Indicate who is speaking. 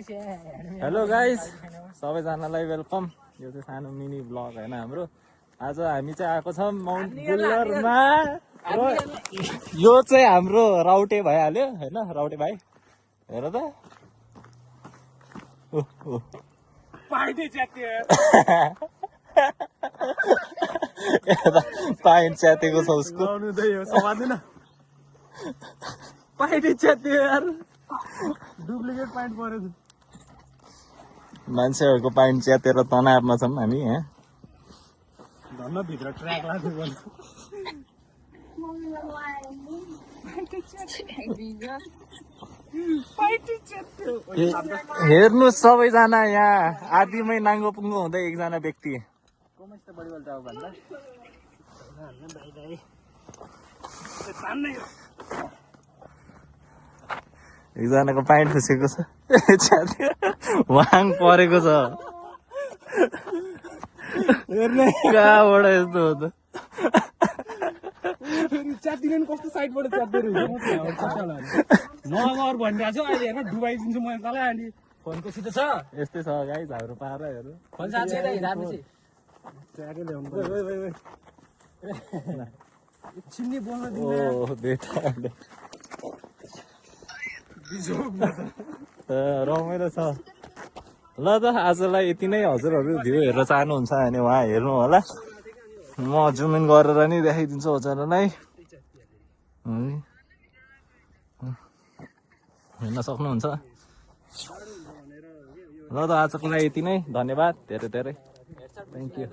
Speaker 1: Hello guys, सबैजनालाई welcome. यो चाहिँ सानो मिनी ब्लग होइन हाम्रो। आज हामी चाहिँ आएको छौँ माउन्ट बुल्लरमा र यो चाहिँ हाम्रो राउटे भइहाल्यो होइन, राउटे भाइ हेर त। पाइन्ट च्यातेको छ उसको।
Speaker 2: डुप्लिकेट पाइन्ट परेछ।
Speaker 1: मान्छेहरूको पाइन्ट च्यातेर तनावमा छौँ हामी यहाँ।
Speaker 2: धन्न भित्र ट्र्याक लाग्नु पर्छ।
Speaker 1: हेर्नु सबैजना यहाँ आदिमै नाङ्गो पुङ्गो हुँदै एकजना व्यक्ति। एकजनाको पाइन्ट खुसेको छ, वाङ परेको छ। कहाँबाट यस्तो हो त?
Speaker 2: च्यातिने कस्तो साइडबाट च्यातेर नगर भनिरहेको छु अहिले हेर्न डुबाइदिन्छु मैले तँलाई अहिले। फोनको सिधै छ
Speaker 1: यस्तै छ गाइस हाम्रो पाराहरू।
Speaker 2: फोन साथी ट्र्याकै ल्याउनु छिन्ने बोल्न
Speaker 1: रमाइलो छ। ल त आजलाई यति नै। हजुरहरू भ्यू हेर्न चाहनुहुन्छ भने उहाँ हेर्नु होला। म जुम इन गरेर नि देखाइदिन्छु हजुरहरूलाई, हेर्न सक्नुहुन्छ। ल त आजको लागि यति नै। धन्यवाद धेरै धेरै, थ्याङ्क यू।